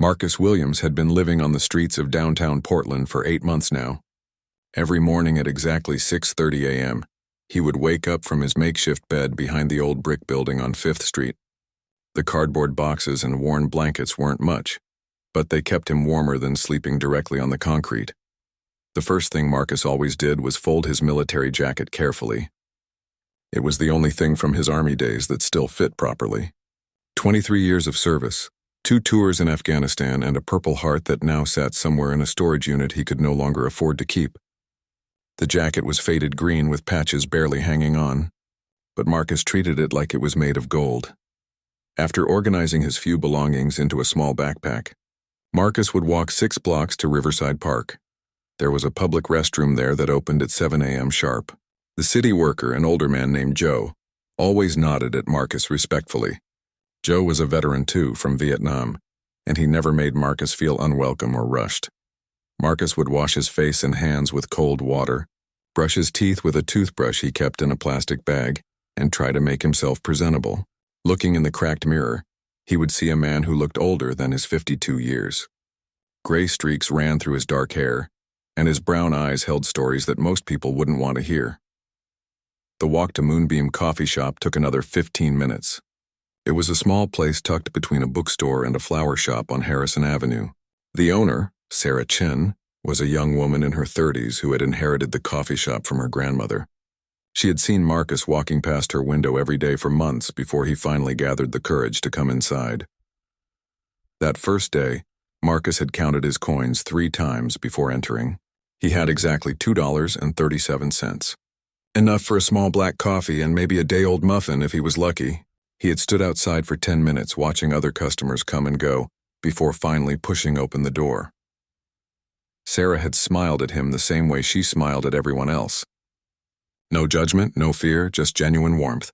Marcus Williams had been living on the streets of downtown Portland for 8 months now. Every morning at exactly 6:30 a.m., he would wake up from his makeshift bed behind the old brick building on 5th Street. The cardboard boxes and worn blankets weren't much, but they kept him warmer than sleeping directly on the concrete. The first thing Marcus always did was fold his military jacket carefully. It was the only thing from his army days that still fit properly. 23 years of service, 2 tours in Afghanistan, and a Purple Heart that now sat somewhere in a storage unit he could no longer afford to keep. The jacket was faded green with patches barely hanging on, but Marcus treated it like it was made of gold. After organizing his few belongings into a small backpack, Marcus would walk 6 blocks to Riverside Park. There was a public restroom there that opened at 7 a.m. sharp. The city worker, an older man named Joe, always nodded at Marcus respectfully. Joe was a veteran too, from Vietnam, and he never made Marcus feel unwelcome or rushed. Marcus would wash his face and hands with cold water, brush his teeth with a toothbrush he kept in a plastic bag, and try to make himself presentable. Looking in the cracked mirror, he would see a man who looked older than his 52 years. Gray streaks ran through his dark hair, and his brown eyes held stories that most people wouldn't want to hear. The walk to Moonbeam Coffee Shop took another 15 minutes. It was a small place tucked between a bookstore and a flower shop on Harrison Avenue. The owner, Sarah Chin, was a young woman in her 30s who had inherited the coffee shop from her grandmother. She had seen Marcus walking past her window every day for months before he finally gathered the courage to come inside. That first day, Marcus had counted his coins 3 times before entering. He had exactly $2.37. Enough for a small black coffee and maybe a day-old muffin if he was lucky. He had stood outside for 10 minutes watching other customers come and go before finally pushing open the door. Sarah had smiled at him the same way she smiled at everyone else. No judgment, no fear, just genuine warmth.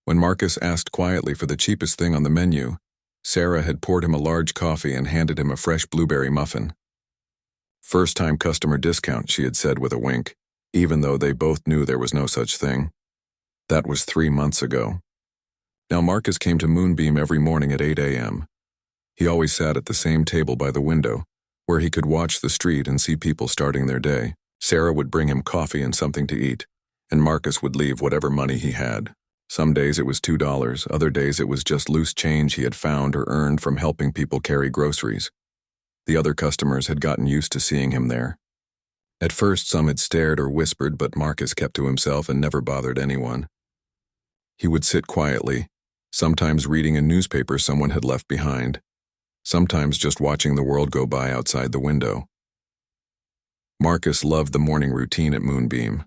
When Marcus asked quietly for the cheapest thing on the menu, Sarah had poured him a large coffee and handed him a fresh blueberry muffin. First-time customer discount, she had said with a wink, even though they both knew there was no such thing. That was 3 months ago. Now Marcus came to Moonbeam every morning at 8 a.m. He always sat at the same table by the window, where he could watch the street and see people starting their day. Sarah would bring him coffee and something to eat, and Marcus would leave whatever money he had. Some days it was $2, other days it was just loose change he had found or earned from helping people carry groceries. The other customers had gotten used to seeing him there. At first some had stared or whispered, but Marcus kept to himself and never bothered anyone. He would sit quietly, sometimes reading a newspaper someone had left behind, sometimes just watching the world go by outside the window. Marcus loved the morning routine at Moonbeam.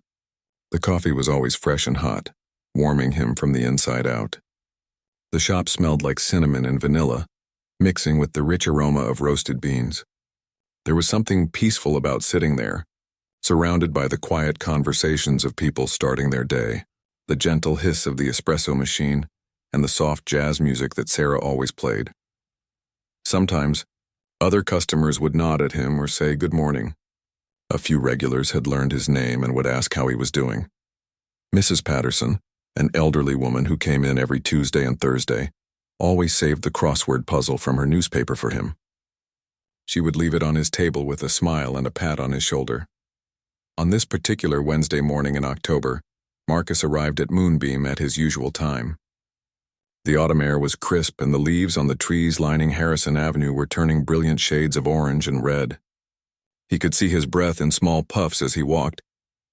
The coffee was always fresh and hot, warming him from the inside out. The shop smelled like cinnamon and vanilla, mixing with the rich aroma of roasted beans. There was something peaceful about sitting there, surrounded by the quiet conversations of people starting their day, the gentle hiss of the espresso machine, and the soft jazz music that Sarah always played. Sometimes, other customers would nod at him or say good morning. A few regulars had learned his name and would ask how he was doing. Mrs. Patterson, an elderly woman who came in every Tuesday and Thursday, always saved the crossword puzzle from her newspaper for him. She would leave it on his table with a smile and a pat on his shoulder. On this particular Wednesday morning in October, Marcus arrived at Moonbeam at his usual time. The autumn air was crisp and the leaves on the trees lining Harrison Avenue were turning brilliant shades of orange and red. He could see his breath in small puffs as he walked,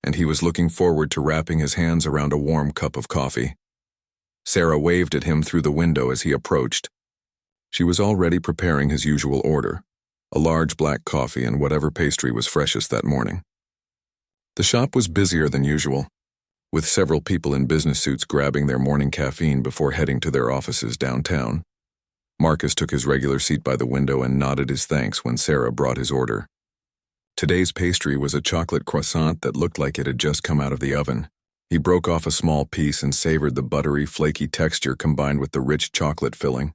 and he was looking forward to wrapping his hands around a warm cup of coffee. Sarah waved at him through the window as he approached. She was already preparing his usual order, a large black coffee and whatever pastry was freshest that morning. The shop was busier than usual, with several people in business suits grabbing their morning caffeine before heading to their offices downtown. Marcus took his regular seat by the window and nodded his thanks when Sarah brought his order. Today's pastry was a chocolate croissant that looked like it had just come out of the oven. He broke off a small piece and savored the buttery, flaky texture combined with the rich chocolate filling.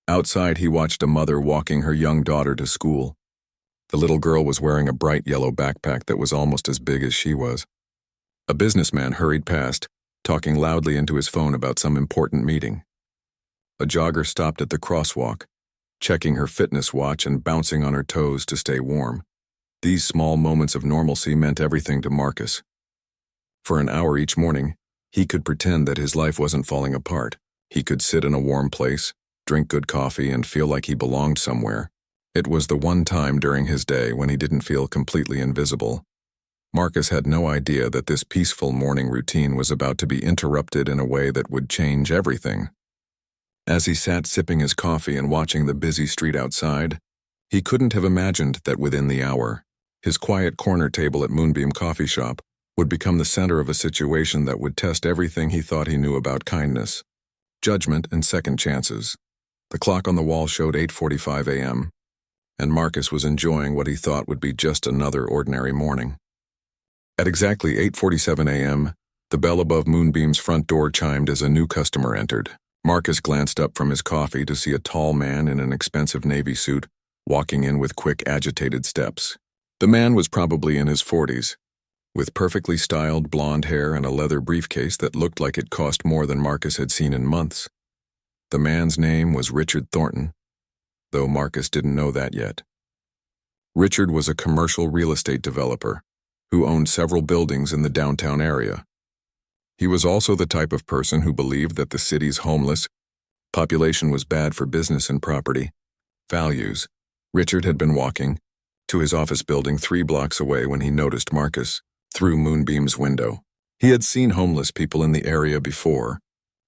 Outside, he watched a mother walking her young daughter to school. The little girl was wearing a bright yellow backpack that was almost as big as she was. A businessman hurried past, talking loudly into his phone about some important meeting. A jogger stopped at the crosswalk, checking her fitness watch and bouncing on her toes to stay warm. These small moments of normalcy meant everything to Marcus. For an hour each morning, he could pretend that his life wasn't falling apart. He could sit in a warm place, drink good coffee, and feel like he belonged somewhere. It was the one time during his day when he didn't feel completely invisible. Marcus had no idea that this peaceful morning routine was about to be interrupted in a way that would change everything. As he sat sipping his coffee and watching the busy street outside, he couldn't have imagined that within the hour, his quiet corner table at Moonbeam Coffee Shop would become the center of a situation that would test everything he thought he knew about kindness, judgment, and second chances. The clock on the wall showed 8:45 a.m., and Marcus was enjoying what he thought would be just another ordinary morning. At exactly 8:47 a.m., the bell above Moonbeam's front door chimed as a new customer entered. Marcus glanced up from his coffee to see a tall man in an expensive navy suit walking in with quick, agitated steps. The man was probably in his 40s, with perfectly styled blonde hair and a leather briefcase that looked like it cost more than Marcus had seen in months. The man's name was Richard Thornton, though Marcus didn't know that yet. Richard was a commercial real estate developer who owned several buildings in the downtown area. He was also the type of person who believed that the city's homeless population was bad for business and property values. Richard had been walking to his office building 3 blocks away when he noticed Marcus through Moonbeam's window. He had seen homeless people in the area before,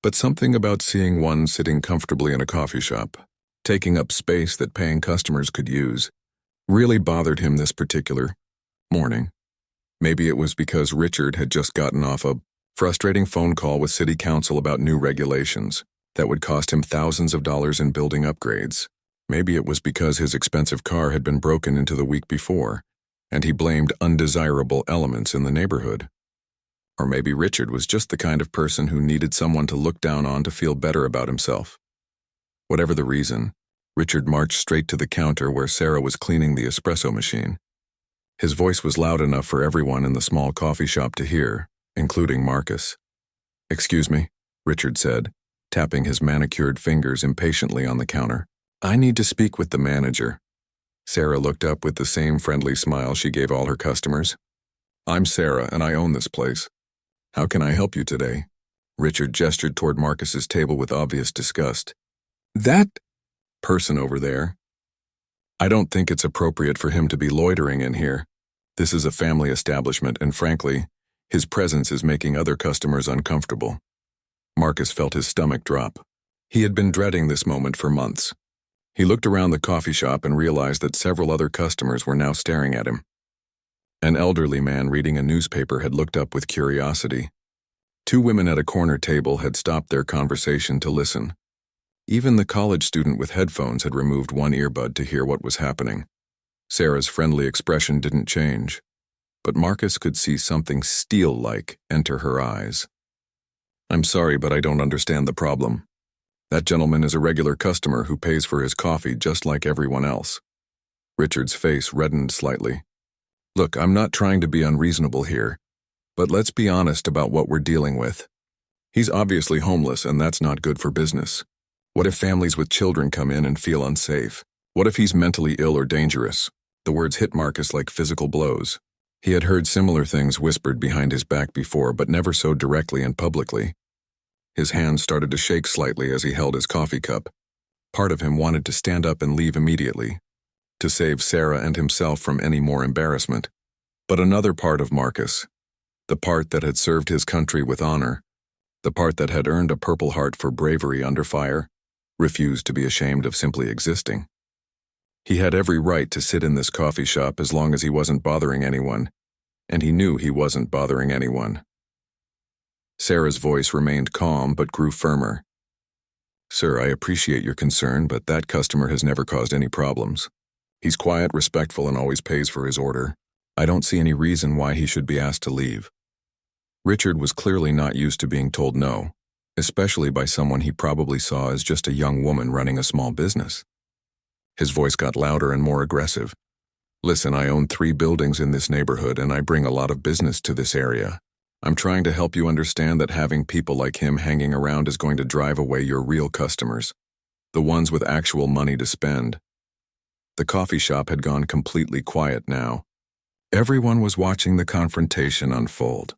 but something about seeing one sitting comfortably in a coffee shop, taking up space that paying customers could use, really bothered him this particular morning. Maybe it was because Richard had just gotten off a frustrating phone call with City Council about new regulations that would cost him thousands of dollars in building upgrades. Maybe it was because his expensive car had been broken into the week before, and he blamed undesirable elements in the neighborhood. Or maybe Richard was just the kind of person who needed someone to look down on to feel better about himself. Whatever the reason, Richard marched straight to the counter where Sarah was cleaning the espresso machine. His voice was loud enough for everyone in the small coffee shop to hear, including Marcus. "Excuse me," Richard said, tapping his manicured fingers impatiently on the counter. "I need to speak with the manager." Sarah looked up with the same friendly smile she gave all her customers. "I'm Sarah, and I own this place. How can I help you today?" Richard gestured toward Marcus's table with obvious disgust. "That person over there. I don't think it's appropriate for him to be loitering in here. This is a family establishment, and frankly, his presence is making other customers uncomfortable." Marcus felt his stomach drop. He had been dreading this moment for months. He looked around the coffee shop and realized that several other customers were now staring at him. An elderly man reading a newspaper had looked up with curiosity. 2 women at a corner table had stopped their conversation to listen. Even the college student with headphones had removed one earbud to hear what was happening. Sarah's friendly expression didn't change, but Marcus could see something steel-like enter her eyes. "I'm sorry, but I don't understand the problem. That gentleman is a regular customer who pays for his coffee just like everyone else." Richard's face reddened slightly. "Look, I'm not trying to be unreasonable here, but let's be honest about what we're dealing with. He's obviously homeless, and that's not good for business. What if families with children come in and feel unsafe? What if he's mentally ill or dangerous?" The words hit Marcus like physical blows. He had heard similar things whispered behind his back before, but never so directly and publicly. His hands started to shake slightly as he held his coffee cup. Part of him wanted to stand up and leave immediately, to save Sarah and himself from any more embarrassment. But another part of Marcus, the part that had served his country with honor, the part that had earned a Purple Heart for bravery under fire, refused to be ashamed of simply existing. He had every right to sit in this coffee shop as long as he wasn't bothering anyone, and he knew he wasn't bothering anyone. Sarah's voice remained calm but grew firmer. "Sir, I appreciate your concern, but that customer has never caused any problems. He's quiet, respectful, and always pays for his order. I don't see any reason why he should be asked to leave." Richard was clearly not used to being told no, especially by someone he probably saw as just a young woman running a small business. His voice got louder and more aggressive. "Listen, I own 3 buildings in this neighborhood, and I bring a lot of business to this area. I'm trying to help you understand that having people like him hanging around is going to drive away your real customers. the ones with actual money to spend. The coffee shop had gone completely quiet now. Everyone was watching the confrontation unfold.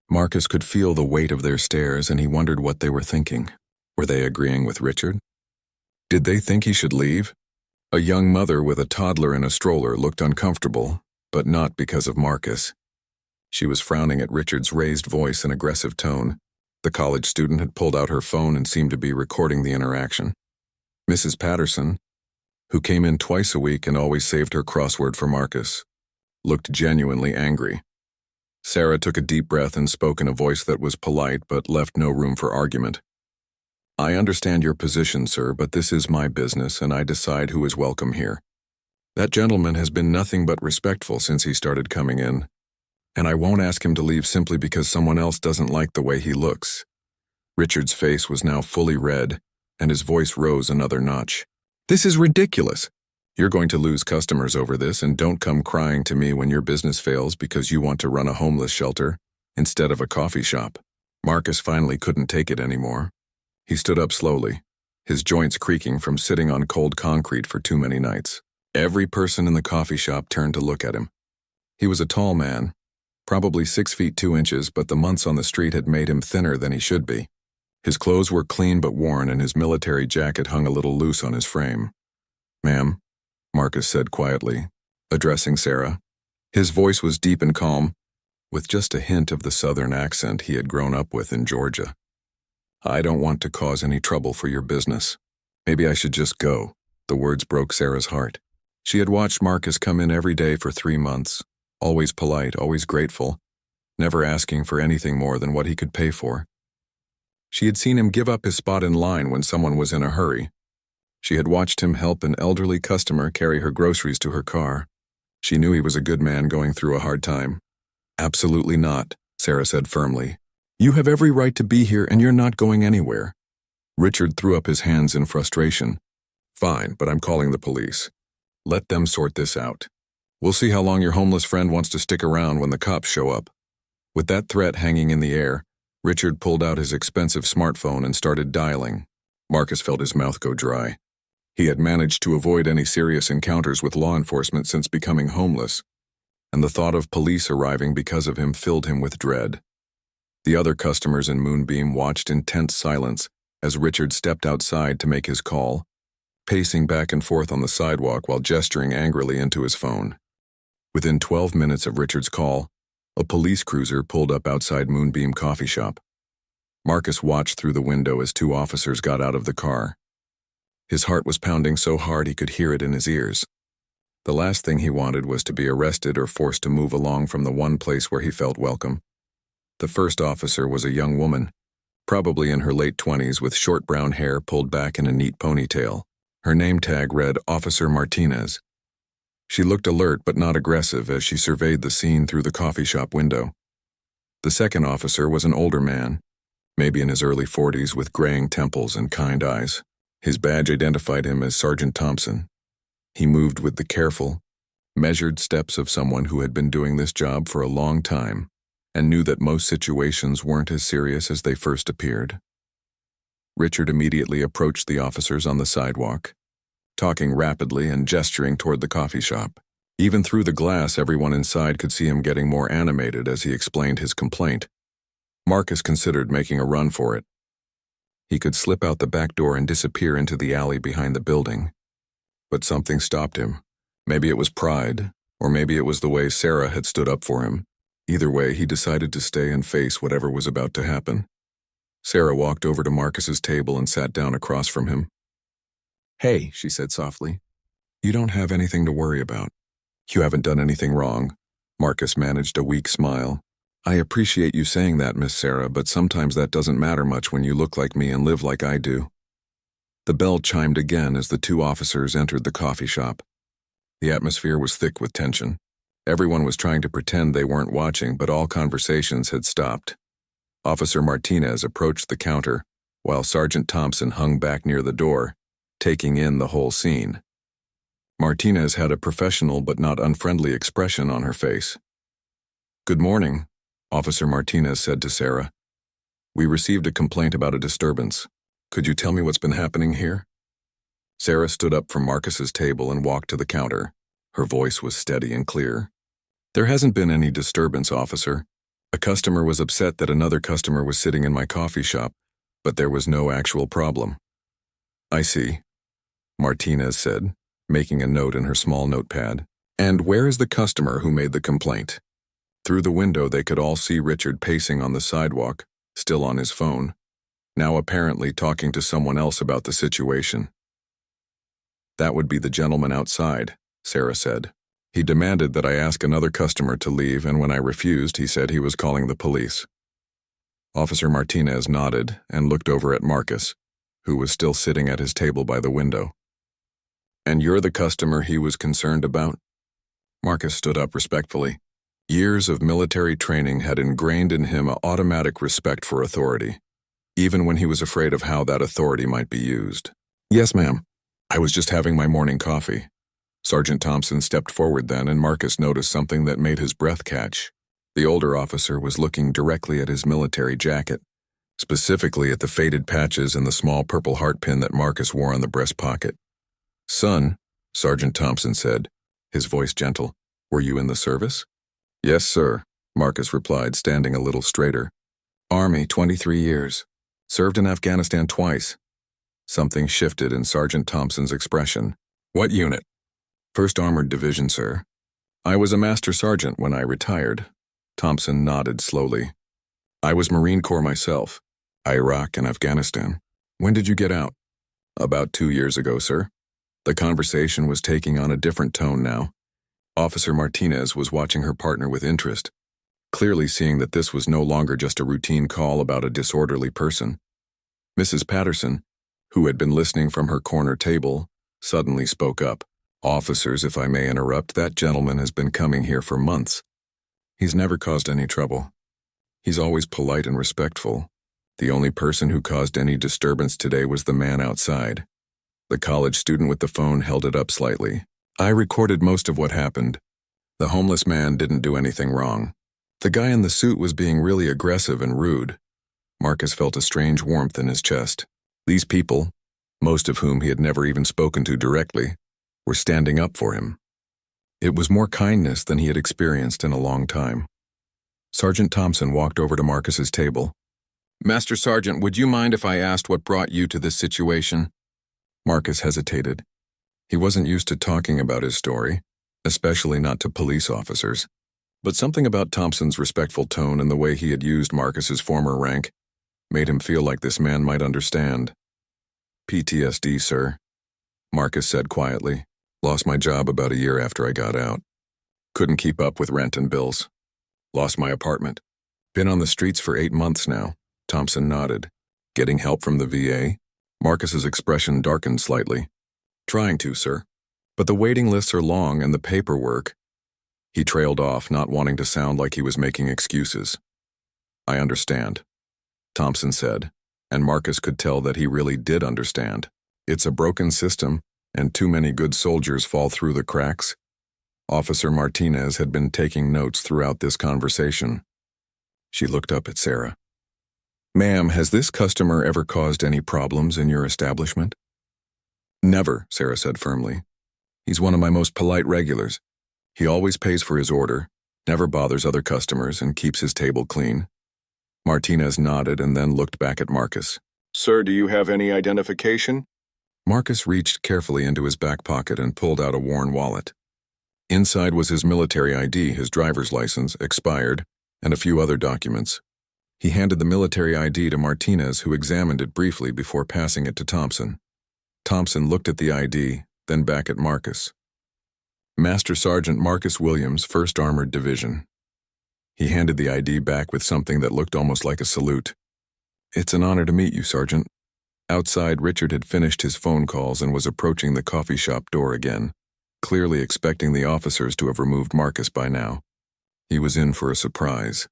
Marcus could feel the weight of their stares, and he wondered what they were thinking. Were they agreeing with Richard? Did they think he should leave? A young mother with a toddler in a stroller looked uncomfortable, but not because of Marcus. She was frowning at Richard's raised voice and aggressive tone. The college student had pulled out her phone and seemed to be recording the interaction. Mrs. Patterson, who came in twice a week and always saved her crossword for Marcus, looked genuinely angry. Sarah took a deep breath and spoke in a voice that was polite but left no room for argument. "I understand your position, sir, but this is my business and I decide who is welcome here. That gentleman has been nothing but respectful since he started coming in, and I won't ask him to leave simply because someone else doesn't like the way he looks." Richard's face was now fully red, and his voice rose another notch. "This is ridiculous. You're going to lose customers over this, and don't come crying to me when your business fails because you want to run a homeless shelter instead of a coffee shop." Marcus finally couldn't take it anymore. He stood up slowly, his joints creaking from sitting on cold concrete for too many nights. Every person in the coffee shop turned to look at him. He was a tall man, probably 6 feet 2 inches, but the months on the street had made him thinner than he should be. His clothes were clean but worn, and his military jacket hung a little loose on his frame. "Ma'am," Marcus said quietly, addressing Sarah. His voice was deep and calm, with just a hint of the southern accent he had grown up with in Georgia. "I don't want to cause any trouble for your business. Maybe I should just go." The words broke Sarah's heart. She had watched Marcus come in every day for 3 months, always polite, always grateful, never asking for anything more than what he could pay for. She had seen him give up his spot in line when someone was in a hurry. She had watched him help an elderly customer carry her groceries to her car. She knew he was a good man going through a hard time. "Absolutely not," Sarah said firmly. "You have every right to be here, and you're not going anywhere." Richard threw up his hands in frustration. "Fine, but I'm calling the police. Let them sort this out. We'll see how long your homeless friend wants to stick around when the cops show up." With that threat hanging in the air, Richard pulled out his expensive smartphone and started dialing. Marcus felt his mouth go dry. He had managed to avoid any serious encounters with law enforcement since becoming homeless, and the thought of police arriving because of him filled him with dread. The other customers in Moonbeam watched in tense silence as Richard stepped outside to make his call, pacing back and forth on the sidewalk while gesturing angrily into his phone. Within 12 minutes of Richard's call, a police cruiser pulled up outside Moonbeam Coffee Shop. Marcus watched through the window as 2 officers got out of the car. His heart was pounding so hard he could hear it in his ears. The last thing he wanted was to be arrested or forced to move along from the one place where he felt welcome. The first officer was a young woman, probably in her late 20s, with short brown hair pulled back in a neat ponytail. Her name tag read Officer Martinez. She looked alert but not aggressive as she surveyed the scene through the coffee shop window. The second officer was an older man, maybe in his early 40s, with graying temples and kind eyes. His badge identified him as Sergeant Thompson. He moved with the careful, measured steps of someone who had been doing this job for a long time and knew that most situations weren't as serious as they first appeared. Richard immediately approached the officers on the sidewalk, talking rapidly and gesturing toward the coffee shop. Even through the glass, everyone inside could see him getting more animated as he explained his complaint. Marcus considered making a run for it. He could slip out the back door and disappear into the alley behind the building. But something stopped him. Maybe it was pride, or maybe it was the way Sarah had stood up for him. Either way, he decided to stay and face whatever was about to happen. Sarah walked over to Marcus's table and sat down across from him. "Hey," she said softly, "you don't have anything to worry about. You haven't done anything wrong." Marcus managed a weak smile. "I appreciate you saying that, Miss Sarah, but sometimes that doesn't matter much when you look like me and live like I do." The bell chimed again as the 2 officers entered the coffee shop. The atmosphere was thick with tension. Everyone was trying to pretend they weren't watching, but all conversations had stopped. Officer Martinez approached the counter, while Sergeant Thompson hung back near the door, taking in the whole scene. Martinez had a professional but not unfriendly expression on her face. "Good morning," Officer Martinez said to Sarah. "We received a complaint about a disturbance. Could you tell me what's been happening here?" Sarah stood up from Marcus's table and walked to the counter. Her voice was steady and clear. "There hasn't been any disturbance, officer. A customer was upset that another customer was sitting in my coffee shop, but there was no actual problem." "I see," Martinez said, making a note in her small notepad. "And where is the customer who made the complaint?" Through the window they could all see Richard pacing on the sidewalk, still on his phone, now apparently talking to someone else about the situation. "That would be the gentleman outside," Sarah said. "He demanded that I ask another customer to leave, and when I refused, he said he was calling the police." Officer Martinez nodded and looked over at Marcus, who was still sitting at his table by the window. "And you're the customer he was concerned about?" Marcus stood up respectfully. Years of military training had ingrained in him an automatic respect for authority, even when he was afraid of how that authority might be used. "Yes, ma'am. I was just having my morning coffee." Sergeant Thompson stepped forward then, and Marcus noticed something that made his breath catch. The older officer was looking directly at his military jacket, specifically at the faded patches and the small purple heart pin that Marcus wore on the breast pocket. "Son," Sergeant Thompson said, his voice gentle, "were you in the service?" "Yes, sir," Marcus replied, standing a little straighter. "Army, 23 years. Served in Afghanistan twice." Something shifted in Sergeant Thompson's expression. "What unit?" "First Armored Division, sir. I was a master sergeant when I retired." Thompson nodded slowly. "I was Marine Corps myself. Iraq and Afghanistan. When did you get out?" "About 2 years ago, sir." The conversation was taking on a different tone now. Officer Martinez was watching her partner with interest, clearly seeing that this was no longer just a routine call about a disorderly person. Mrs. Patterson, who had been listening from her corner table, suddenly spoke up. "Officers, if I may interrupt, that gentleman has been coming here for months. He's never caused any trouble. He's always polite and respectful. The only person who caused any disturbance today was the man outside." The college student with the phone held it up slightly. "I recorded most of what happened. The homeless man didn't do anything wrong. The guy in the suit was being really aggressive and rude." Marcus felt a strange warmth in his chest. These people, most of whom he had never even spoken to directly, were standing up for him. It was more kindness than he had experienced in a long time. Sergeant Thompson walked over to Marcus's table. "Master Sergeant, would you mind if I asked what brought you to this situation?" Marcus hesitated. He wasn't used to talking about his story, especially not to police officers. But something about Thompson's respectful tone and the way he had used Marcus's former rank made him feel like this man might understand. "PTSD, sir," Marcus said quietly. "Lost my job about a year after I got out. Couldn't keep up with rent and bills. Lost my apartment. Been on the streets for 8 months now." Thompson nodded. "Getting help from the VA?" Marcus's expression darkened slightly. "Trying to, sir. But the waiting lists are long and the paperwork." He trailed off, not wanting to sound like he was making excuses. "I understand," Thompson said, and Marcus could tell that he really did understand. "It's a broken system, and too many good soldiers fall through the cracks." Officer Martinez had been taking notes throughout this conversation. She looked up at Sarah. "Ma'am, has this customer ever caused any problems in your establishment?" "Never," Sarah said firmly. "He's one of my most polite regulars. He always pays for his order, never bothers other customers, and keeps his table clean." Martinez nodded and then looked back at Marcus. "Sir, do you have any identification?" Marcus reached carefully into his back pocket and pulled out a worn wallet. Inside was his military ID, his driver's license, expired, and a few other documents. He handed the military ID to Martinez, who examined it briefly before passing it to Thompson. Thompson looked at the ID, then back at Marcus. "Master Sergeant Marcus Williams, 1st Armored Division." He handed the ID back with something that looked almost like a salute. "It's an honor to meet you, Sergeant." Outside, Richard had finished his phone calls and was approaching the coffee shop door again, clearly expecting the officers to have removed Marcus by now. He was in for a surprise.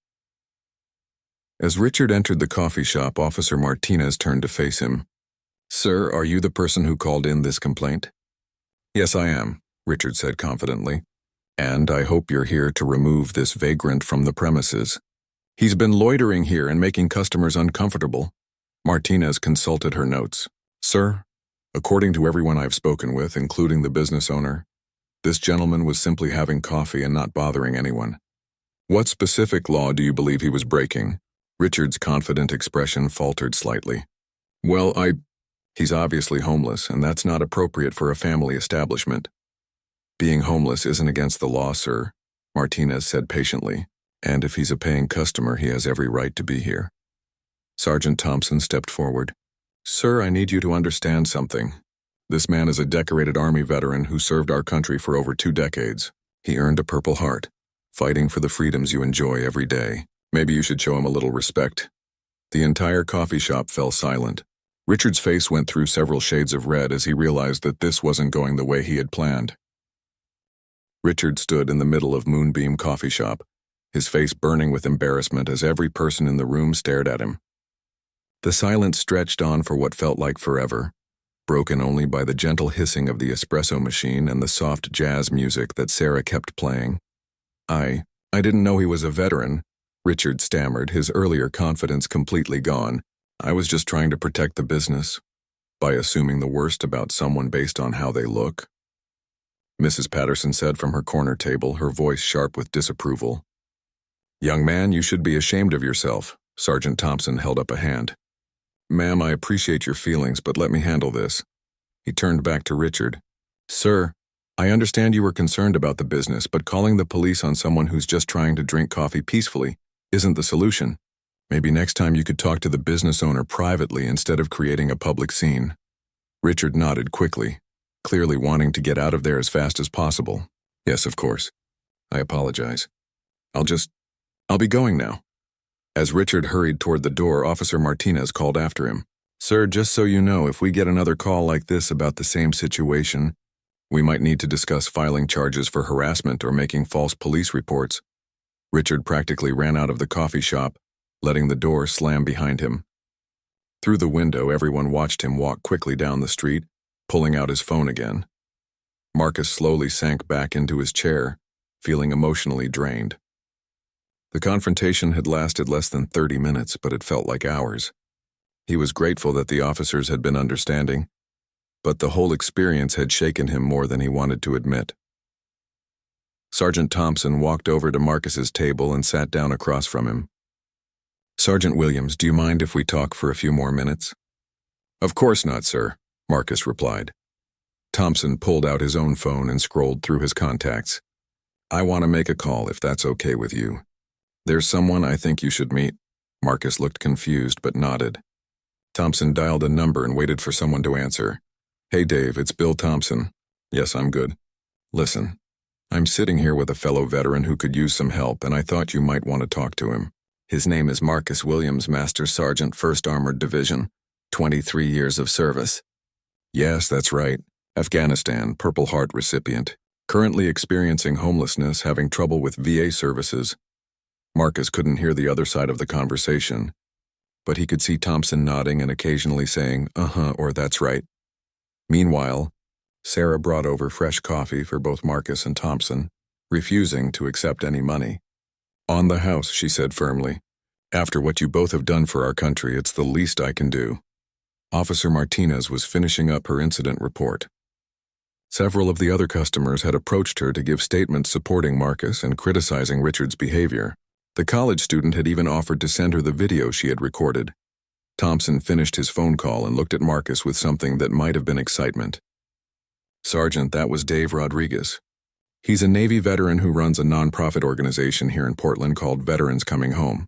As Richard entered the coffee shop, Officer Martinez turned to face him. "Sir, are you the person who called in this complaint?" "Yes, I am," Richard said confidently. "And I hope you're here to remove this vagrant from the premises. He's been loitering here and making customers uncomfortable." Martinez consulted her notes. "Sir, According to everyone I've spoken with, including the business owner, this gentleman was simply having coffee and not bothering anyone. What specific law do you believe he was breaking? Richard's confident expression faltered slightly. Well, he's obviously homeless, and that's not appropriate for a family establishment. Being homeless isn't against the law, sir, Martinez said patiently, and if he's a paying customer, he has every right to be here. Sergeant Thompson stepped forward. Sir, I need you to understand something. This man is a decorated Army veteran who served our country for over 2 decades. He earned a Purple Heart, fighting for the freedoms you enjoy every day. Maybe you should show him a little respect. The entire coffee shop fell silent. Richard's face went through several shades of red as he realized that this wasn't going the way he had planned. Richard stood in the middle of Moonbeam Coffee Shop, his face burning with embarrassment as every person in the room stared at him. The silence stretched on for what felt like forever, broken only by the gentle hissing of the espresso machine and the soft jazz music that Sarah kept playing. I didn't know he was a veteran, Richard stammered, his earlier confidence completely gone. I was just trying to protect the business by assuming the worst about someone based on how they look. Mrs. Patterson said from her corner table, her voice sharp with disapproval. Young man, you should be ashamed of yourself. Sergeant Thompson held up a hand. Ma'am, I appreciate your feelings, but let me handle this. He turned back to Richard. Sir, I understand you were concerned about the business, but calling the police on someone who's just trying to drink coffee peacefully isn't the solution. Maybe next time you could talk to the business owner privately instead of creating a public scene. Richard nodded quickly, clearly wanting to get out of there as fast as possible. Yes, of course. I apologize. I'll be going now. As Richard hurried toward the door, Officer Martinez called after him. Sir, just so you know, if we get another call like this about the same situation, we might need to discuss filing charges for harassment or making false police reports. Richard practically ran out of the coffee shop, letting the door slam behind him. Through the window, everyone watched him walk quickly down the street, pulling out his phone again. Marcus slowly sank back into his chair, feeling emotionally drained. The confrontation had lasted less than 30 minutes, but it felt like hours. He was grateful that the officers had been understanding, but the whole experience had shaken him more than he wanted to admit. Sergeant Thompson walked over to Marcus's table and sat down across from him. Sergeant Williams, do you mind if we talk for a few more minutes? Of course not, sir, Marcus replied. Thompson pulled out his own phone and scrolled through his contacts. I want to make a call if that's okay with you. There's someone I think you should meet. Marcus looked confused but nodded. Thompson dialed a number and waited for someone to answer. Hey Dave, it's Bill Thompson. Yes, I'm good. Listen, I'm sitting here with a fellow veteran who could use some help, and I thought you might want to talk to him. His name is Marcus Williams, Master Sergeant, 1st Armored Division, 23 years of service. Yes, that's right. Afghanistan, Purple Heart recipient. Currently experiencing homelessness, having trouble with VA services. Marcus couldn't hear the other side of the conversation, but he could see Thompson nodding and occasionally saying, or that's right. Meanwhile, Sarah brought over fresh coffee for both Marcus and Thompson, refusing to accept any money. On the house, she said firmly. After what you both have done for our country, it's the least I can do. Officer Martinez was finishing up her incident report. Several of the other customers had approached her to give statements supporting Marcus and criticizing Richard's behavior. The college student had even offered to send her the video she had recorded. Thompson finished his phone call and looked at Marcus with something that might have been excitement. Sergeant, that was Dave Rodriguez. He's a Navy veteran who runs a nonprofit organization here in Portland called Veterans Coming Home.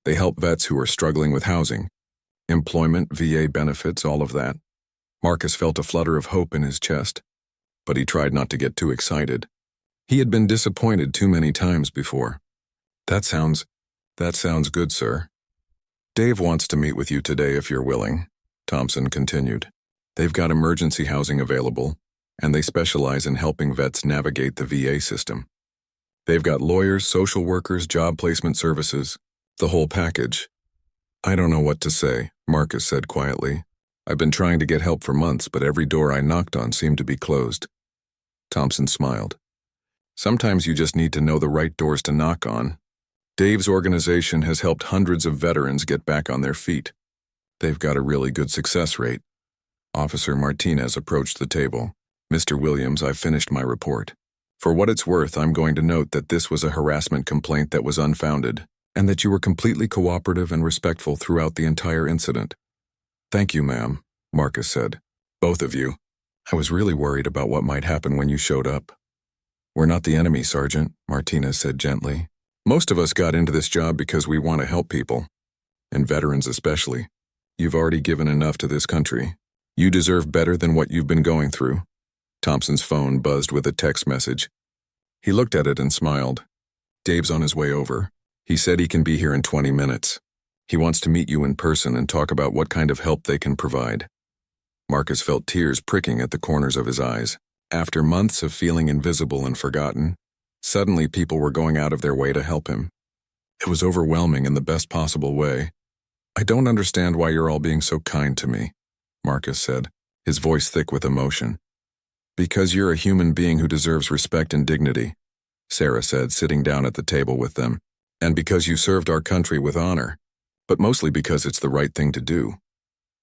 They help vets who are struggling with housing, employment, VA benefits, all of that. Marcus felt a flutter of hope in his chest, but he tried not to get too excited. He had been disappointed too many times before. That sounds good, sir. Dave wants to meet with you today if you're willing, Thompson continued. They've got emergency housing available, and they specialize in helping vets navigate the VA system. They've got lawyers, social workers, job placement services, the whole package. I don't know what to say, Marcus said quietly. I've been trying to get help for months, but every door I knocked on seemed to be closed. Thompson smiled. Sometimes you just need to know the right doors to knock on. Dave's organization has helped hundreds of veterans get back on their feet. They've got a really good success rate. Officer Martinez approached the table. "Mr. Williams, I've finished my report. For what it's worth, I'm going to note that this was a harassment complaint that was unfounded, and that you were completely cooperative and respectful throughout the entire incident." "Thank you, ma'am," Marcus said. "Both of you. I was really worried about what might happen when you showed up." "We're not the enemy, Sergeant," Martinez said gently. "Most of us got into this job because we want to help people, and veterans especially. You've already given enough to this country. You deserve better than what you've been going through." Thompson's phone buzzed with a text message. He looked at it and smiled. "Dave's on his way over. He said he can be here in 20 minutes. He wants to meet you in person and talk about what kind of help they can provide." Marcus felt tears pricking at the corners of his eyes. After months of feeling invisible and forgotten, suddenly people were going out of their way to help him. It was overwhelming in the best possible way. "I don't understand why you're all being so kind to me," Marcus said, his voice thick with emotion. "Because you're a human being who deserves respect and dignity," Sarah said, sitting down at the table with them. "And because you served our country with honor, but mostly because it's the right thing to do."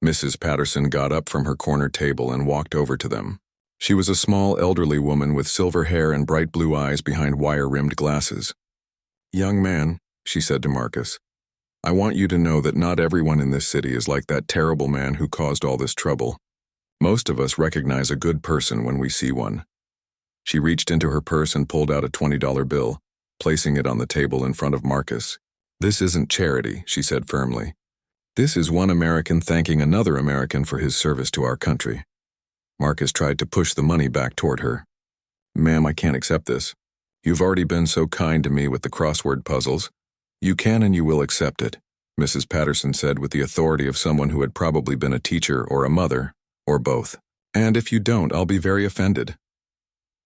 Mrs. Patterson got up from her corner table and walked over to them. She was a small, elderly woman with silver hair and bright blue eyes behind wire-rimmed glasses. "Young man," she said to Marcus, "I want you to know that not everyone in this city is like that terrible man who caused all this trouble. Most of us recognize a good person when we see one." She reached into her purse and pulled out a $20 bill, placing it on the table in front of Marcus. "This isn't charity," she said firmly. "This is one American thanking another American for his service to our country." Marcus tried to push the money back toward her. "Ma'am, I can't accept this. You've already been so kind to me with the crossword puzzles. You can and you will accept it," Mrs. Patterson said with the authority of someone who had probably been a teacher or a mother, or both. "And if you don't, I'll be very offended."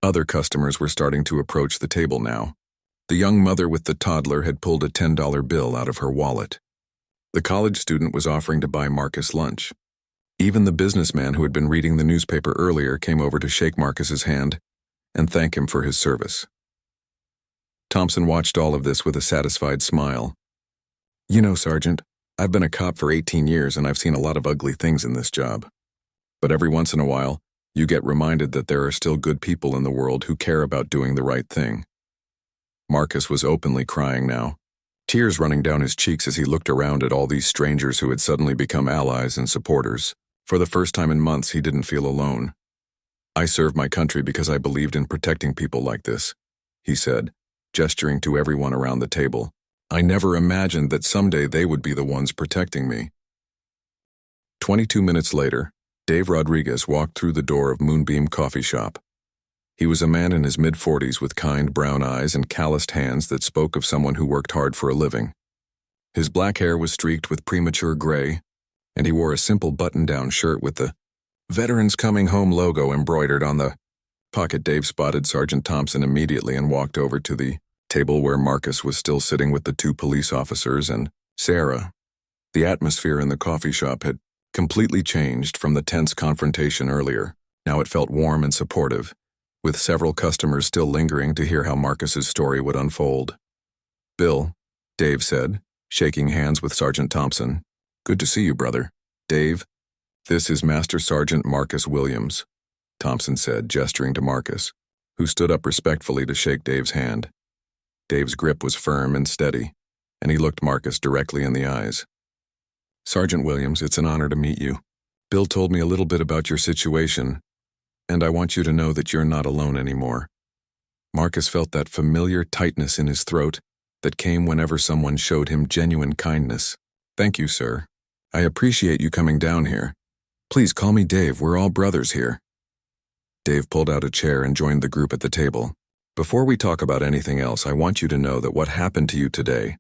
Other customers were starting to approach the table now. The young mother with the toddler had pulled a $10 bill out of her wallet. The college student was offering to buy Marcus lunch. Even the businessman who had been reading the newspaper earlier came over to shake Marcus's hand and thank him for his service. Thompson watched all of this with a satisfied smile. "You know, Sergeant, I've been a cop for 18 years and I've seen a lot of ugly things in this job. But every once in a while, you get reminded that there are still good people in the world who care about doing the right thing." Marcus was openly crying now, tears running down his cheeks as he looked around at all these strangers who had suddenly become allies and supporters. For the first time in months, he didn't feel alone. "I served my country because I believed in protecting people like this," he said, gesturing to everyone around the table. "I never imagined that someday they would be the ones protecting me." 22 minutes later, Dave Rodriguez walked through the door of Moonbeam Coffee Shop. He was a man in his mid-40s with kind brown eyes and calloused hands that spoke of someone who worked hard for a living. His black hair was streaked with premature gray, and he wore a simple button-down shirt with the "Veterans Coming Home" logo embroidered on the pocket. Dave spotted Sergeant Thompson immediately and walked over to the table where Marcus was still sitting with the two police officers and Sarah. The atmosphere in the coffee shop had completely changed from the tense confrontation earlier. Now it felt warm and supportive, with several customers still lingering to hear how Marcus's story would unfold. "Bill," Dave said, shaking hands with Sergeant Thompson. "Good to see you, brother." "Dave, this is Master Sergeant Marcus Williams," Thompson said, gesturing to Marcus, who stood up respectfully to shake Dave's hand. Dave's grip was firm and steady, and he looked Marcus directly in the eyes. "Sergeant Williams, it's an honor to meet you. Bill told me a little bit about your situation, and I want you to know that you're not alone anymore." Marcus felt that familiar tightness in his throat that came whenever someone showed him genuine kindness. "Thank you, sir. I appreciate you coming down here. Please call me Dave. We're all brothers here." Dave pulled out a chair and joined the group at the table. "Before we talk about anything else, I want you to know that what happened to you today,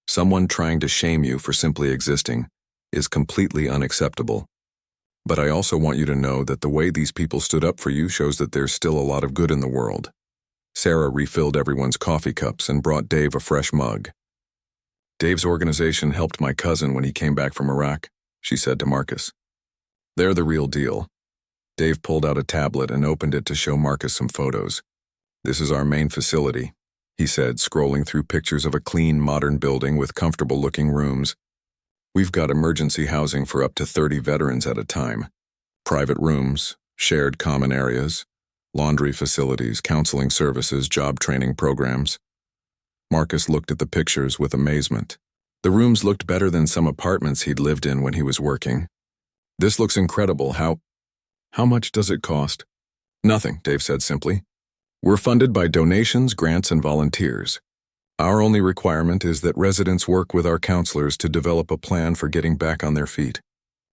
someone trying to shame you for simply existing, is completely unacceptable. But I also want you to know that the way these people stood up for you shows that there's still a lot of good in the world." Sarah refilled everyone's coffee cups and brought Dave a fresh mug. "Dave's organization helped my cousin when he came back from Iraq," she said to Marcus. "They're the real deal." Dave pulled out a tablet and opened it to show Marcus some photos. "This is our main facility," he said, scrolling through pictures of a clean, modern building with comfortable-looking rooms. "We've got emergency housing for up to 30 veterans at a time. Private rooms, shared common areas, laundry facilities, counseling services, job training programs. Marcus looked at the pictures with amazement. The rooms looked better than some apartments he'd lived in when he was working. This looks incredible. How much does it cost? Nothing, Dave said simply. We're funded by donations, grants, and volunteers. Our only requirement is that residents work with our counselors to develop a plan for getting back on their feet.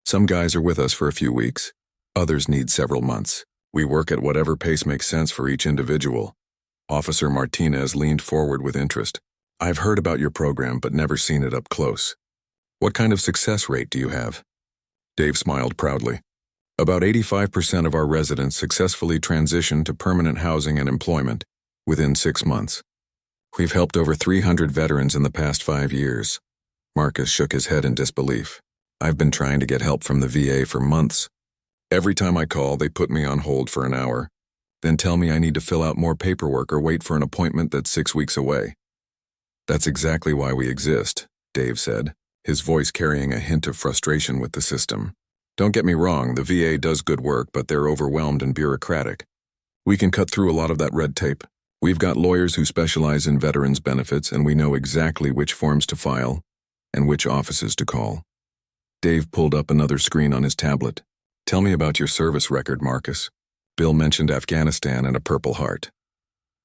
Some guys are with us for a few weeks. Others need several months. We work at whatever pace makes sense for each individual. Officer Martinez leaned forward with interest. I've heard about your program but never seen it up close. What kind of success rate do you have? Dave smiled proudly. About 85% of our residents successfully transition to permanent housing and employment within 6 months. We've helped over 300 veterans in the past 5 years. Marcus shook his head in disbelief. I've been trying to get help from the VA for months. Every time I call, they put me on hold for an hour, then tell me I need to fill out more paperwork or wait for an appointment that's 6 weeks away. That's exactly why we exist, Dave said, his voice carrying a hint of frustration with the system. Don't get me wrong, the VA does good work, but they're overwhelmed and bureaucratic. We can cut through a lot of that red tape. We've got lawyers who specialize in veterans' benefits, and we know exactly which forms to file and which offices to call. Dave pulled up another screen on his tablet. Tell me about your service record, Marcus. Bill mentioned Afghanistan and a Purple Heart.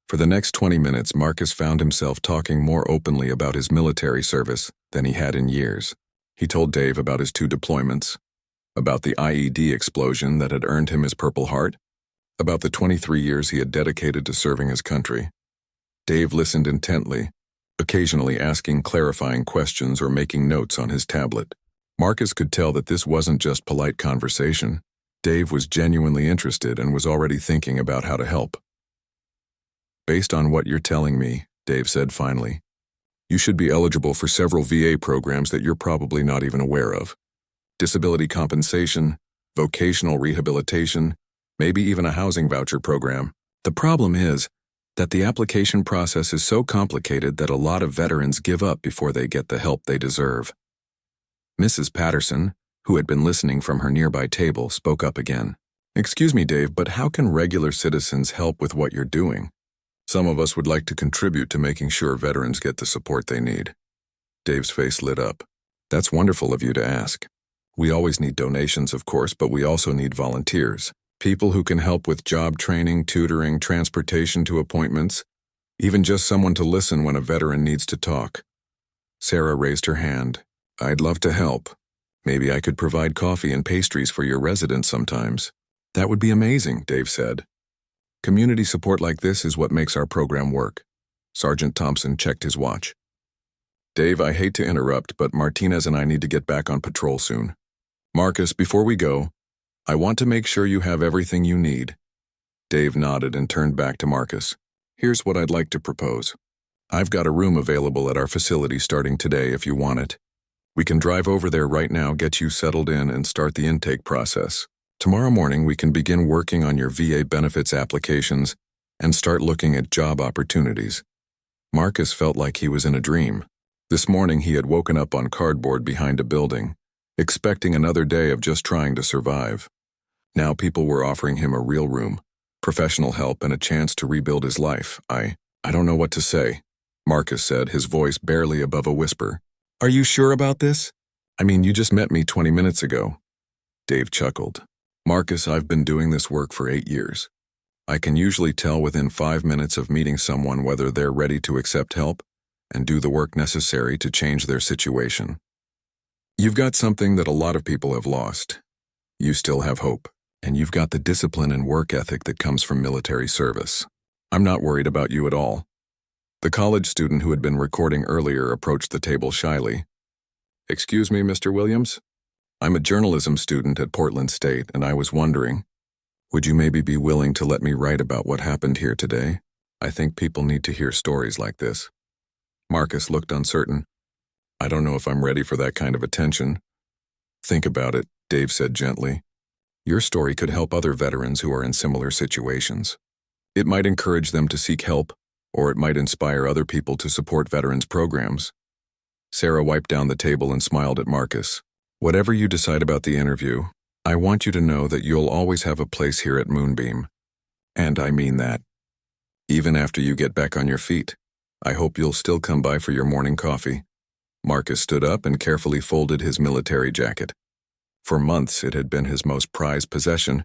For the next 20 minutes, Marcus found himself talking more openly about his military service than he had in years. He told Dave about his 2 deployments, about the IED explosion that had earned him his Purple Heart, about the 23 years he had dedicated to serving his country. Dave listened intently, occasionally asking clarifying questions or making notes on his tablet. Marcus could tell that this wasn't just polite conversation. Dave was genuinely interested and was already thinking about how to help. Based on what you're telling me, Dave said finally, you should be eligible for several VA programs that you're probably not even aware of. Disability compensation, vocational rehabilitation, maybe even a housing voucher program. The problem is that the application process is so complicated that a lot of veterans give up before they get the help they deserve. Mrs. Patterson, who had been listening from her nearby table, spoke up again. Excuse me, Dave, but how can regular citizens help with what you're doing? Some of us would like to contribute to making sure veterans get the support they need. Dave's face lit up. That's wonderful of you to ask. We always need donations, of course, but we also need volunteers. People who can help with job training, tutoring, transportation to appointments, even just someone to listen when a veteran needs to talk. Sarah raised her hand. I'd love to help. Maybe I could provide coffee and pastries for your residents sometimes. That would be amazing, Dave said. Community support like this is what makes our program work. Sergeant Thompson checked his watch. Dave, I hate to interrupt, but Martinez and I need to get back on patrol soon. Marcus, before we go, I want to make sure you have everything you need. Dave nodded and turned back to Marcus. Here's what I'd like to propose. I've got a room available at our facility starting today if you want it. We can drive over there right now, get you settled in, and start the intake process. Tomorrow morning, we can begin working on your VA benefits applications and start looking at job opportunities. Marcus felt like he was in a dream. This morning, he had woken up on cardboard behind a building, expecting another day of just trying to survive. Now people were offering him a real room, professional help, and a chance to rebuild his life. I don't know what to say, Marcus said, his voice barely above a whisper. Are you sure about this? I mean, you just met me 20 minutes ago. Dave chuckled. Marcus, I've been doing this work for 8 years. I can usually tell within 5 minutes of meeting someone whether they're ready to accept help and do the work necessary to change their situation. You've got something that a lot of people have lost. You still have hope, and you've got the discipline and work ethic that comes from military service. I'm not worried about you at all. The college student who had been recording earlier approached the table shyly. Excuse me, Mr. Williams? I'm a journalism student at Portland State, and I was wondering, would you maybe be willing to let me write about what happened here today? I think people need to hear stories like this. Marcus looked uncertain. I don't know if I'm ready for that kind of attention. Think about it, Dave said gently. Your story could help other veterans who are in similar situations. It might encourage them to seek help, or it might inspire other people to support veterans programs. Sarah wiped down the table and smiled at Marcus. Whatever you decide about the interview, I want you to know that you'll always have a place here at Moonbeam. And I mean that. Even after you get back on your feet, I hope you'll still come by for your morning coffee." Marcus stood up and carefully folded his military jacket. For months it had been his most prized possession,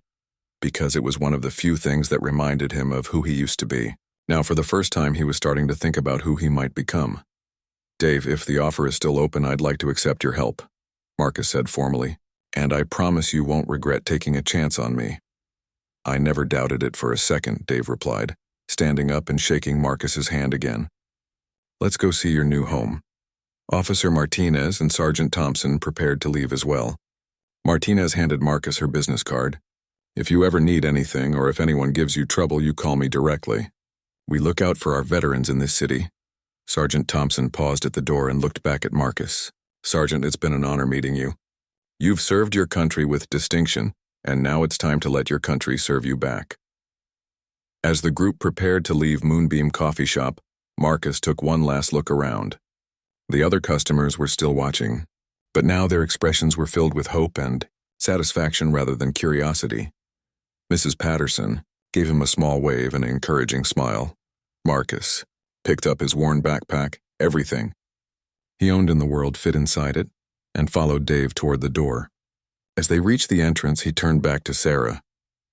because it was one of the few things that reminded him of who he used to be. Now for the first time he was starting to think about who he might become. "Dave, if the offer is still open, I'd like to accept your help," Marcus said formally, "and I promise you won't regret taking a chance on me." "I never doubted it for a second," Dave replied, standing up and shaking Marcus's hand again. "Let's go see your new home." Officer Martinez and Sergeant Thompson prepared to leave as well. Martinez handed Marcus her business card. "If you ever need anything or if anyone gives you trouble, you call me directly. We look out for our veterans in this city." Sergeant Thompson paused at the door and looked back at Marcus. "Sergeant, it's been an honor meeting you. You've served your country with distinction, and now it's time to let your country serve you back." As the group prepared to leave Moonbeam Coffee Shop, Marcus took one last look around. The other customers were still watching, but now their expressions were filled with hope and satisfaction rather than curiosity. Mrs. Patterson gave him a small wave and an encouraging smile. Marcus picked up his worn backpack, everything he owned in the world fit inside it, and followed Dave toward the door. As they reached the entrance, he turned back to Sarah.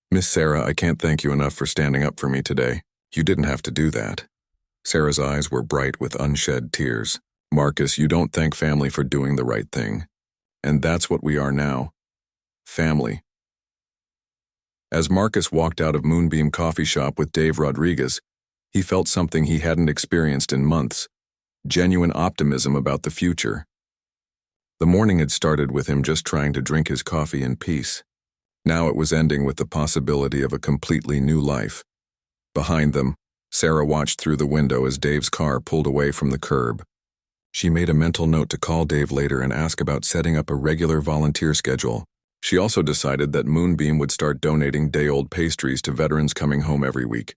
"Miss Sarah, I can't thank you enough for standing up for me today. You didn't have to do that." Sarah's eyes were bright with unshed tears. "Marcus, you don't thank family for doing the right thing. And that's what we are now. Family." As Marcus walked out of Moonbeam Coffee Shop with Dave Rodriguez, he felt something he hadn't experienced in months: genuine optimism about the future. The morning had started with him just trying to drink his coffee in peace. Now it was ending with the possibility of a completely new life. Behind them, Sarah watched through the window as Dave's car pulled away from the curb. She made a mental note to call Dave later and ask about setting up a regular volunteer schedule. She also decided that Moonbeam would start donating day-old pastries to veterans coming home every week.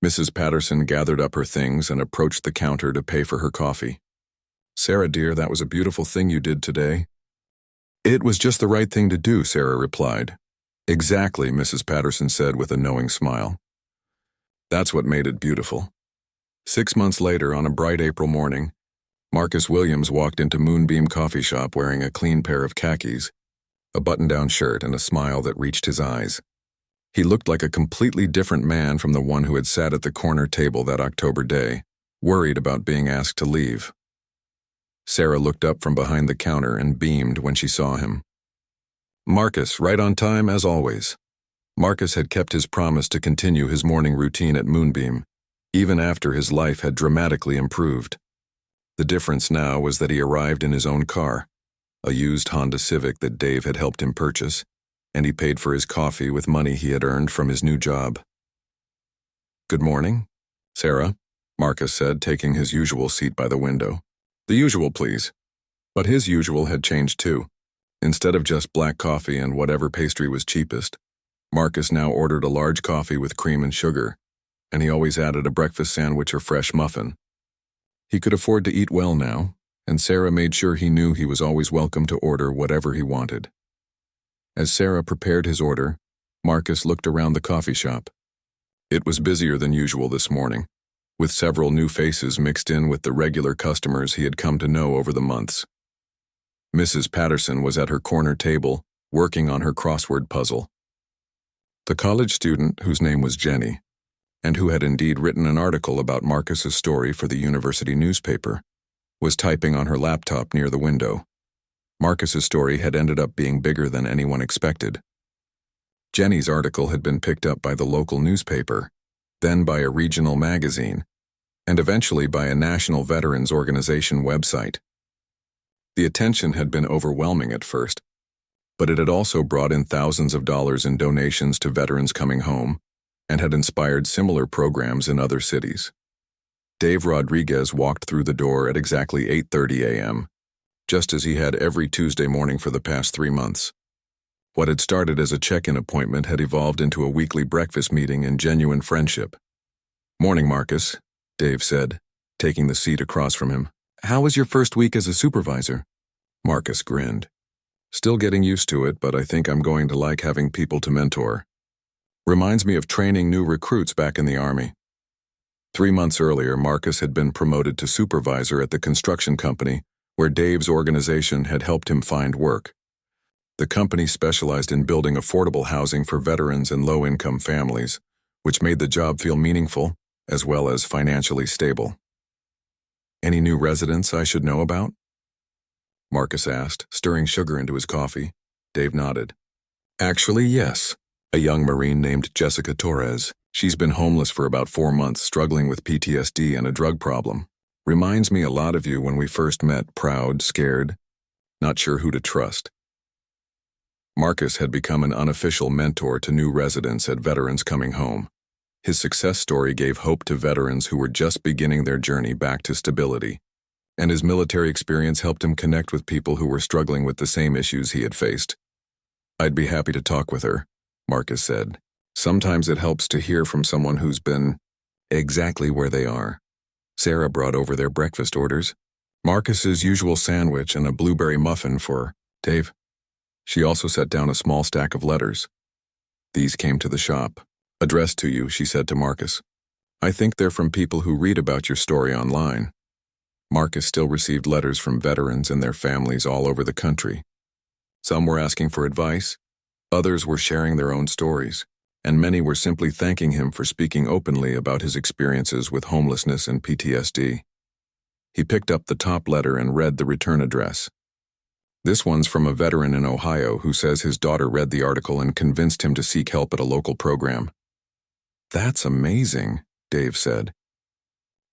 Mrs. Patterson gathered up her things and approached the counter to pay for her coffee. "Sarah, dear, that was a beautiful thing you did today." "It was just the right thing to do," Sarah replied. "Exactly," Mrs. Patterson said with a knowing smile. "That's what made it beautiful." 6 months later, on a bright April morning, Marcus Williams walked into Moonbeam Coffee Shop wearing a clean pair of khakis, a button-down shirt, and a smile that reached his eyes. He looked like a completely different man from the one who had sat at the corner table that October day, worried about being asked to leave. Sarah looked up from behind the counter and beamed when she saw him. "Marcus, right on time as always." Marcus had kept his promise to continue his morning routine at Moonbeam, even after his life had dramatically improved. The difference now was that he arrived in his own car, a used Honda Civic that Dave had helped him purchase, and he paid for his coffee with money he had earned from his new job. "Good morning, Sarah," Marcus said, taking his usual seat by the window. "The usual, please." But his usual had changed too. Instead of just black coffee and whatever pastry was cheapest, Marcus now ordered a large coffee with cream and sugar, and he always added a breakfast sandwich or fresh muffin. He could afford to eat well now, and Sarah made sure he knew he was always welcome to order whatever he wanted. As Sarah prepared his order, Marcus looked around the coffee shop. It was busier than usual this morning, with several new faces mixed in with the regular customers he had come to know over the months. Mrs. Patterson was at her corner table, working on her crossword puzzle. The college student, whose name was Jenny, and who had indeed written an article about Marcus's story for the university newspaper, was typing on her laptop near the window. Marcus's story had ended up being bigger than anyone expected. Jenny's article had been picked up by the local newspaper, then by a regional magazine, and eventually by a national veterans organization website. The attention had been overwhelming at first, but it had also brought in thousands of dollars in donations to veterans coming home, and had inspired similar programs in other cities. Dave Rodriguez walked through the door at exactly 8:30 a.m., just as he had every Tuesday morning for the past 3 months. What had started as a check-in appointment had evolved into a weekly breakfast meeting and genuine friendship. "Morning, Marcus," Dave said, taking the seat across from him. "How was your first week as a supervisor?" Marcus grinned. Still getting used to it, but I think I'm going to like having people to mentor. Reminds me of training new recruits back in the Army. 3 months earlier, Marcus had been promoted to supervisor at the construction company where Dave's organization had helped him find work. The company specialized in building affordable housing for veterans and low-income families, which made the job feel meaningful as well as financially stable. Any new residents I should know about? Marcus asked, stirring sugar into his coffee. Dave nodded. Actually, yes. A young Marine named Jessica Torres. She's been homeless for about 4 months, struggling with PTSD and a drug problem. Reminds me a lot of you when we first met, proud, scared, not sure who to trust. Marcus had become an unofficial mentor to new residents at Veterans Coming Home. His success story gave hope to veterans who were just beginning their journey back to stability, and his military experience helped him connect with people who were struggling with the same issues he had faced. I'd be happy to talk with her, Marcus said. Sometimes it helps to hear from someone who's been exactly where they are. Sarah brought over their breakfast orders. Marcus's usual sandwich and a blueberry muffin for Dave. She also set down a small stack of letters. These came to the shop. Addressed to you, she said to Marcus. I think they're from people who read about your story online. Marcus still received letters from veterans and their families all over the country. Some were asking for advice, others were sharing their own stories, and many were simply thanking him for speaking openly about his experiences with homelessness and PTSD. He picked up the top letter and read the return address. This one's from a veteran in Ohio who says his daughter read the article and convinced him to seek help at a local program. That's amazing, Dave said.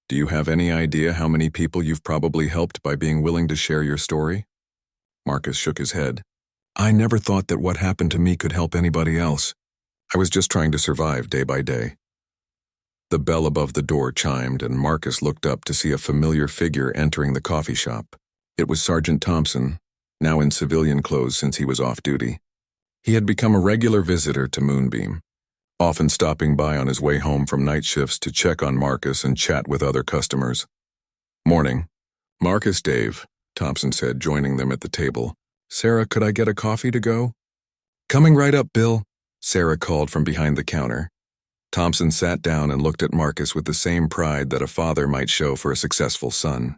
Do you have any idea how many people you've probably helped by being willing to share your story? Marcus shook his head. I never thought that what happened to me could help anybody else. I was just trying to survive day by day. The bell above the door chimed, and Marcus looked up to see a familiar figure entering the coffee shop. It was Sergeant Thompson, now in civilian clothes since he was off duty. He had become a regular visitor to Moonbeam, often stopping by on his way home from night shifts to check on Marcus and chat with other customers. Morning. Marcus, Dave, Thompson said, joining them at the table. Sarah, could I get a coffee to go? Coming right up, Bill, Sarah called from behind the counter. Thompson sat down and looked at Marcus with the same pride that a father might show for a successful son.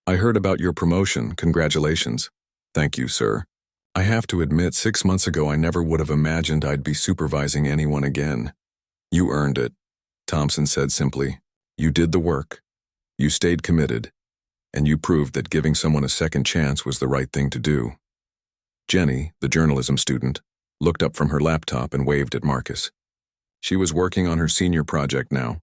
I heard about your promotion. Congratulations. Thank you, sir. I have to admit, 6 months ago I never would have imagined I'd be supervising anyone again. You earned it, Thompson said simply. You did the work. You stayed committed. And you proved that giving someone a second chance was the right thing to do. Jenny, the journalism student, looked up from her laptop and waved at Marcus. She was working on her senior project now,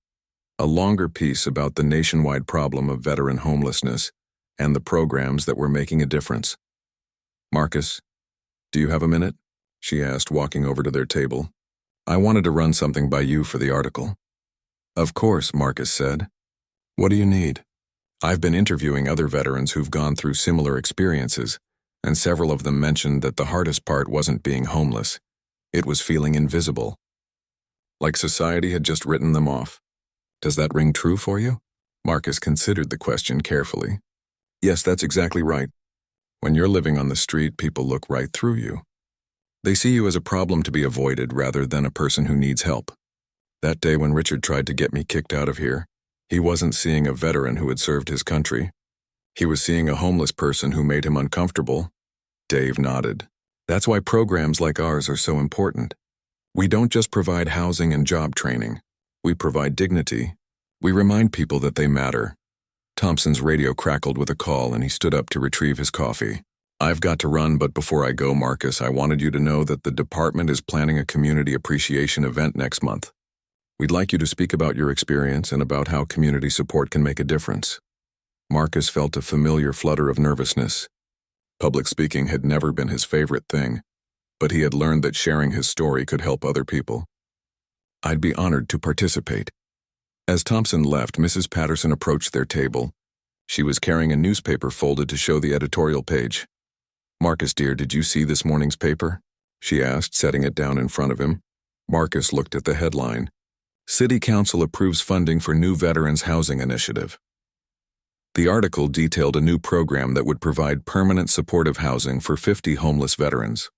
a longer piece about the nationwide problem of veteran homelessness and the programs that were making a difference. Marcus, do you have a minute? She asked, walking over to their table. I wanted to run something by you for the article. Of course, Marcus said. What do you need? I've been interviewing other veterans who've gone through similar experiences, and several of them mentioned that the hardest part wasn't being homeless. It was feeling invisible. Like society had just written them off. Does that ring true for you? Marcus considered the question carefully. Yes, that's exactly right. When you're living on the street, people look right through you. They see you as a problem to be avoided rather than a person who needs help. That day when Richard tried to get me kicked out of here, he wasn't seeing a veteran who had served his country. He was seeing a homeless person who made him uncomfortable. Dave nodded. That's why programs like ours are so important. We don't just provide housing and job training. We provide dignity. We remind people that they matter. Thompson's radio crackled with a call and he stood up to retrieve his coffee. I've got to run, but before I go, Marcus, I wanted you to know that the department is planning a community appreciation event next month. We'd like you to speak about your experience and about how community support can make a difference. Marcus felt a familiar flutter of nervousness. Public speaking had never been his favorite thing, but he had learned that sharing his story could help other people. I'd be honored to participate. As Thompson left, Mrs. Patterson approached their table. She was carrying a newspaper folded to show the editorial page. Marcus, dear, did you see this morning's paper? She asked, setting it down in front of him. Marcus looked at the headline. City Council approves funding for new Veterans Housing Initiative. The article detailed a new program that would provide permanent supportive housing for 50 homeless veterans,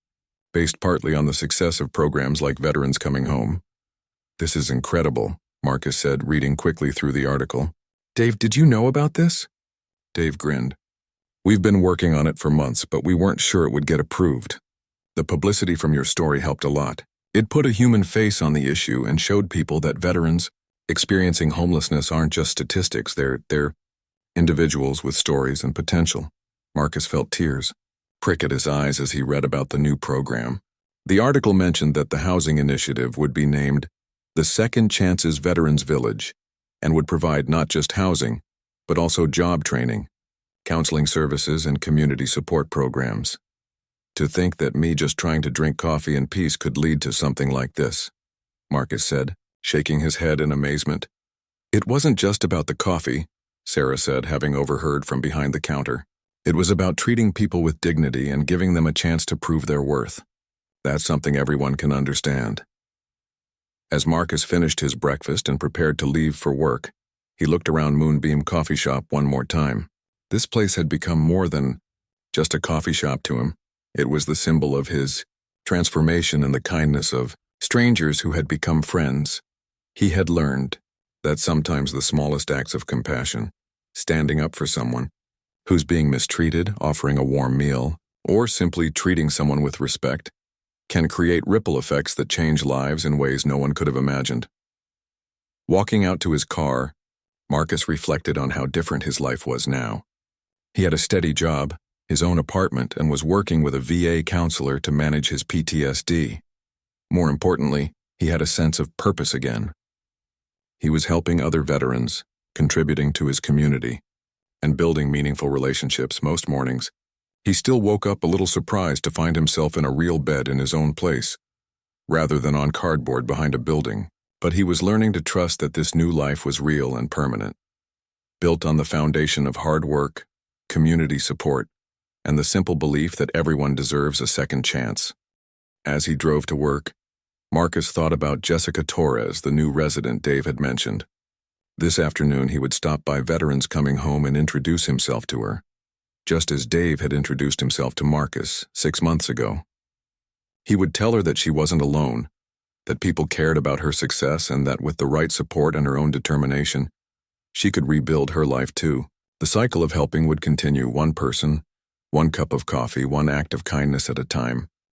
based partly on the success of programs like Veterans Coming Home. "This is incredible," Marcus said, reading quickly through the article. "Dave, did you know about this?" Dave grinned. "We've been working on it for months, but we weren't sure it would get approved. The publicity from your story helped a lot. It put a human face on the issue and showed people that veterans experiencing homelessness aren't just statistics, they're individuals with stories and potential." Marcus felt tears prick at his eyes as he read about the new program. The article mentioned that the housing initiative would be named the Second Chances Veterans Village and would provide not just housing, but also job training, counseling services, and community support programs. "To think that me just trying to drink coffee in peace could lead to something like this," Marcus said, shaking his head in amazement. "It wasn't just about the coffee," Sarah said, having overheard from behind the counter. "It was about treating people with dignity and giving them a chance to prove their worth. That's something everyone can understand." As Marcus finished his breakfast and prepared to leave for work, he looked around Moonbeam Coffee Shop one more time. This place had become more than just a coffee shop to him. It was the symbol of his transformation and the kindness of strangers who had become friends. He had learned that sometimes the smallest acts of compassion, standing up for someone who's being mistreated, offering a warm meal, or simply treating someone with respect, can create ripple effects that change lives in ways no one could have imagined. Walking out to his car, Marcus reflected on how different his life was now. He had a steady job, his own apartment, and was working with a VA counselor to manage his PTSD. More importantly, he had a sense of purpose again. He was helping other veterans, contributing to his community, and building meaningful relationships. Most mornings, he still woke up a little surprised to find himself in a real bed in his own place, rather than on cardboard behind a building. But he was learning to trust that this new life was real and permanent, built on the foundation of hard work, community support, and the simple belief that everyone deserves a second chance. As he drove to work, Marcus thought about Jessica Torres, the new resident Dave had mentioned. This afternoon he would stop by Veterans Coming Home and introduce himself to her, just as Dave had introduced himself to Marcus 6 months ago. He would tell her that she wasn't alone, that people cared about her success, and that with the right support and her own determination, she could rebuild her life too. The cycle of helping would continue, one person, one cup of coffee, one act of kindness at a time.